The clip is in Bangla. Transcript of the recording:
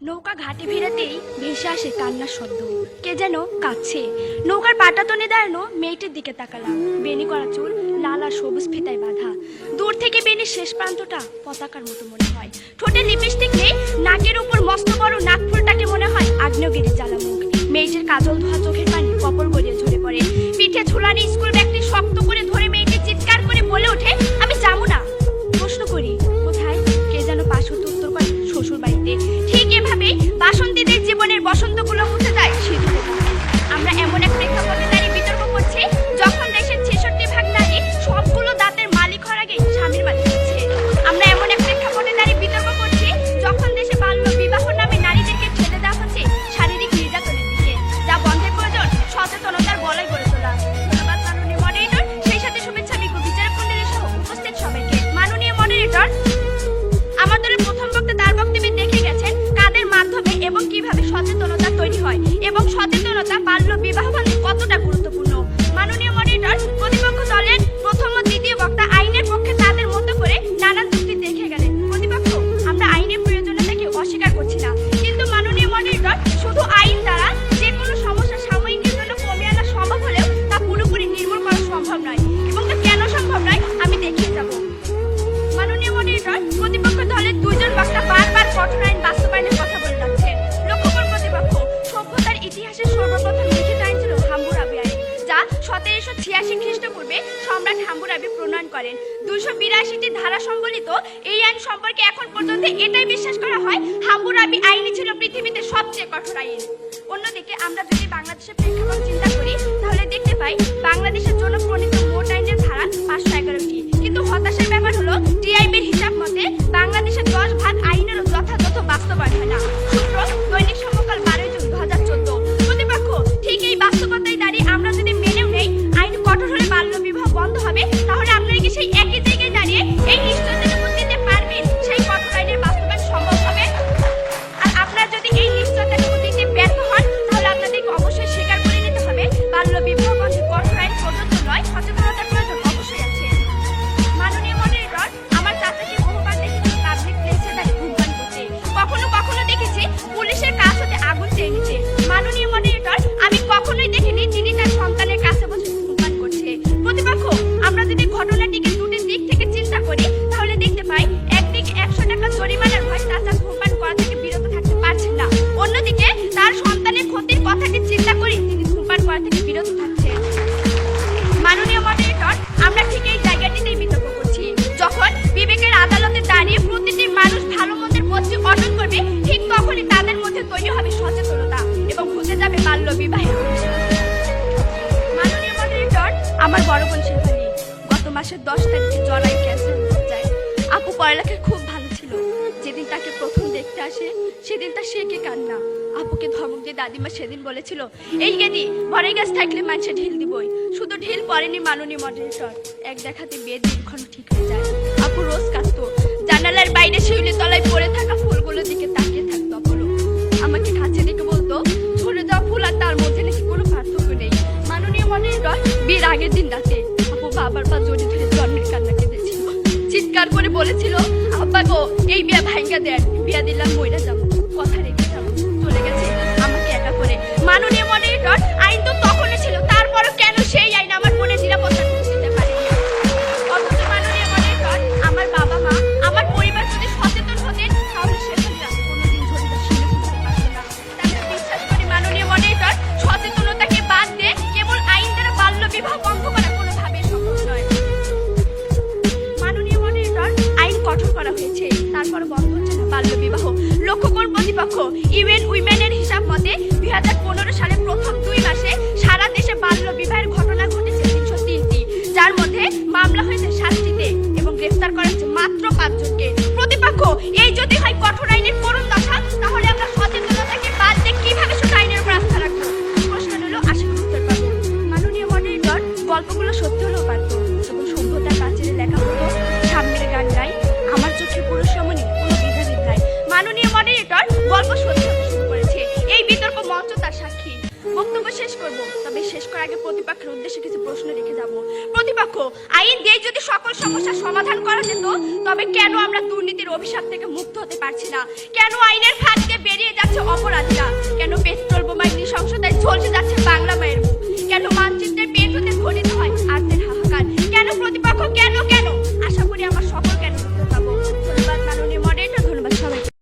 নৌকা ঘাটে ভিড়াতেই ভেসে আসে কান্নার শব্দ। কে যেন কাঁদছে। নৌকার পাটাতনে দাঁড়ানো মেয়েটির দিকে তাকালাম। বেনি করা চুল লাল আর সবুজ ফিতায় বাঁধা। দূর থেকে বেনির শেষ প্রান্তটা পতাকার মতো মনে হয়। ঠোঁটে লিপস্টিক নেই, নাকের উপর মস্ত বড় নাকফুলটাকে মনে হয় আগ্নেয়গিরির জ্বালামুখ। মেয়েটির কাজল ধোয়া চোখের পানি কপর গড়িয়ে ঝরে পড়ে। পিঠে ঝুলানি স্কুল ব্যাগটি শক্ত করে ধরে মেয়েটি চিৎকার করে বলে ওঠে, আমি যাবো না। প্রশ্ন করি, কোথায়? কে যেন পাশুতে উত্তর করে, শ্বশুর বাড়িতে। ঠিক এভাবে বাসন্তীদের জীবনের বসন্তগুলো মুছে যায় সিঁদুরে। আমরা এমন এক প্রেক্ষাপটে দাঁড়িয়ে বিতর্ক করছি যখন দেশের 66% নারী সবগুলো দাঁতের মালিক হওয়ার আগে স্বামীর মালিক হচ্ছে। আমরা এমন এক প্রেক্ষাপটে দাঁড়িয়ে বিতর্ক করছি যখন দেশে বাল্য বিবাহ নামে নারীদেরকে ঠেলে দেওয়া হচ্ছে শারীরিক নির্যাতনের দিকে, যা বন্ধের প্রয়োজন সচেতনতার বলয় গড়ে তোলা। ধন্যবাদ মাননীয় মডারেটর, সেই সাথে শুভেচ্ছা বিজ্ঞ বিচারক মণ্ডলী সহ উপস্থিত সবাইকে। মাননীয় মডারেটর, আমার দলের প্রথম বক্তা তার বক্তব্যে দেখে গেছেন কাদের মাধ্যমে এবং কিভাবে সচেতনতা তৈরি হয় এবং সচেতনতা বাল্য বিবাহ বন্ধে কতটা গুরুত্বপূর্ণ। মাননীয় মডারেটর, প্রতিপক্ষ দলের প্রথম ও দ্বিতীয় বক্তা আইনের পক্ষে তাদের মতো করে নানান যুক্তি দেখে গেলেন। প্রতিপক্ষ, আমরা আইনের প্রয়োজনীয়তাকে অস্বীকার করছি না, কিন্তু মাননীয় মডারেটর, শুধু আইন দ্বারা যে কোনো সমস্যা সাময়িকের জন্য কমিয়ে আনা সম্ভব হলেও তা পুরোপুরি নির্মূল করা সম্ভব নয়, এবং তা কেন সম্ভব নয় আমি দেখিয়ে যাব। মাননীয় মডারেটর, প্রতিপক্ষ দলের দুইজন বক্তা বারবার কঠোর আইন বাস্তবায়নের কথা বলে যাচ্ছেন। লক্ষ্য করুন প্রতিপক্ষ, সভ্যতার ইতিহাসের সর্বপ্রথম লিখিত আইন ছিল হাম্বুরাবি আইন, যা 1786 খ্রিস্টপূর্বে সম্রাট হাম্বুরাবি প্রণয়ন করেন। 282টি ধারা সম্বলিত এই আইন সম্পর্কে এখন পর্যন্ত এটাই বিশ্বাস করা হয় হাম্বুরাবি আইনই ছিল পৃথিবীতে সবচেয়ে কঠোর আইন। অন্যদিকে আমরা যদি বাংলাদেশের প্রেক্ষাপট চিন্তা করি তাহলে দেখতে পাই বাংলাদেশের জন্য প্রণীত মোট আইনের ধারা 511টি, কিন্তু হতাশার ব্যাপার হলো টিআইবির হিসাব মতে বাংলাদেশের 10 আইনেরও যথাযথ বাস্তবায়ন হয় না। সূত্র দৈনিক সমকাল 12 জুন 2014। প্রতিপক্ষ, ঠিক এই বাস্তবতায় দাঁড়িয়ে আমরা যদি মেনেও নেই আইন কঠোর হলে বাল্য বিবাহ বন্ধ হবে, তাহলে আপনারা কি সেই একই জায়গায় দাঁড়িয়ে এই নিশ্চয়তার উপর দিতে পারবেন সেই কঠোর আইনের বাস্তবায়ন সম্ভব হবে? আর আপনারা যদি এই নিশ্চয়তার উপর দিতে ব্যর্থ হন তাহলে আপনাদেরকে অবশ্যই স্বীকার করে নিতে হবে বাল্য বিবাহ বন্ধে কঠোর আইন প্রযোজ্য নয়, সচেতনতার প্রয়োজন অবশ্যই আছে। মাননীয় মডারেটর, আমার চাচাকে বহুবার দেখেছি পাবলিক প্লেসে দাঁড়িয়ে ধূমপান করতে, কখনো কখনো দেখেছি পুলিশের কাছ হতে আগুন চেয়ে নিতে। মাননীয় মডারেটর, আমি কখনোই দেখিনি যিনি তার সন্তানের কাছে বসে ধূমপান করছে। প্রতিপক্ষ, আমরা যদি ঘটনাটিকে দুটি দিক থেকে চিন্তা করি তাহলে দেখতে পাই একদিকে 100 টাকা জরিমানার ভয় চাচা ধূমপান করা থেকে বিরত থাকতে পারছেন না, অন্যদিকে তার সন্তানের ক্ষতির কথাটি চিন্তা করি তিনি ধূমপান করা থেকে বিরত থাকছেন। মাননীয় মডারেটর, আমরা ঠিক এই জায়গাটিতেই বিতর্ক করছি যখন বিবেকের আদালতে দাঁড়িয়ে প্রতিটি মানুষ ভালো মন্দের পথটি অর্জন করবে, ঠিক তখনই তাদের মধ্যে তৈরি হবে সচেতনতা এবং ঘটে যাবে বাল্য বিবাহের অভিশাপ। মাননীয় মডারেটর, আমার বড় বোন শেফালি গত মাসের 10 তারিখে জরায়ু ক্যান্সার হয়ে যায়। আপু পড়ালেখায় খুব ভালো ছিল। যেদিন তাকে প্রথম দেখতে আসে সেদিন তার শেখে কান্না। আপুকে ধমক দিয়ে দাদিমা সেদিন বলেছিল, এই গেদি বড়াই গাছ থাকলে মানুষে ঢিল দিবই। শুধু ঢিল পড়েনি মাননীয় মডারেটর, এক দেখাতে বিয়ে দীর্ঘণ ঠিক হয়ে যায়। আপু রোজ কাঁদতো, জানালার বাইরে শিউলি তলায় পড়ে থাকা ফুলগুলোর দিকে তাকিয়ে থাকতো। অপলো আমাকে কাছে দেখে বলতো, ঝরে যাওয়া ফুল আর তার মধ্যে নাকি কোনো পার্থক্য নেই। মাননীয় মডারেটর, বিয়ের আগের দিন রাতে আপু বাবার পা জড়িয়ে ধরে জন্মের কান্না কেঁদেছিল, চিৎকার করে বলেছিল, আব্বা গো এই বিয়া ভাঙ্গা দেন, বিয়া দিলাম মইরা যাবো, কথা রেখে যাবো। চলে গেছে আমাকে একা করে। মাননীয় মডারেটর, আইন তো তখনই ছিল, তারপরও কেন সেই আইন আমার বোনের নিরাপত্তা দিতে পারেনি? অথচ মাননীয় মডারেটর, আমার বাবা মা আমার পরিবার যদি সচেতন হতেন তাহলে সেখানে কোনোদিন ঝরিদা শিলে ফুটতে পারত না। তাই আমি বিশ্বাস করি মাননীয় মডারেটর, সচেতনতাকে বাদ দিয়ে কেবল আইন দ্বারা বাল্য বিবাহ বন্ধ করা কোনোভাবেই সম্ভব নয়। মাননীয় মডারেটর, আইন কঠোর করা হয়েছে, তারপর বন্ধ হচ্ছে না বাল্য বিবাহ। লক্ষ্য করুন প্রতিপক্ষ, ইউএন উইমেনের হিসাব মতে 2015 সালে প্রথম 2 মাসে সারা দেশে বাল্য বিবাহের ঘটনা ঘটেছে 303টি, যার মধ্যে মামলা হয়েছে 7টিতে এবং গ্রেফতার করা হয়েছে মাত্র 5 জনকে। প্রতিপক্ষ, এই যদি হয় কঠোর আইনের করুণ দশা, তাহলে আমরা সচেতনতাকে বাদ দিয়ে কিভাবে শুধু আইনের উপর আস্থা রাখবো? প্রশ্ন হলো, আশা করি উত্তর পাবো। মাননীয় মডারেটর, গল্পগুলো সত্যি হলেও পারতো এবং সভ্যতার কাছে লেখা হতো, সামনের গান গাই আমার চোখে পুরুষ রমণী কোনো বিধাবিদ নাই। মাননীয় মডারেটর, গল্প সত্যি হতে শুরু করেছে, এই বিতর্ক মঞ্চ তার সাক্ষী। বক্তব্য শেষ করব, তবে শেষ করার আগে প্রতিপক্ষের উদ্দেশ্যে কিছু প্রশ্ন রেখে যাব। প্রতিপক্ষ, আইন দিয়ে যদি সকল সমস্যার সমাধান করা যেত তবে কেন আমরা দুর্নীতির অভিশাপ থেকে মুক্ত হতে পারছি না? কেন আইনের ফাঁদ দিয়ে বেরিয়ে ঝলসে যাচ্ছে বাংলা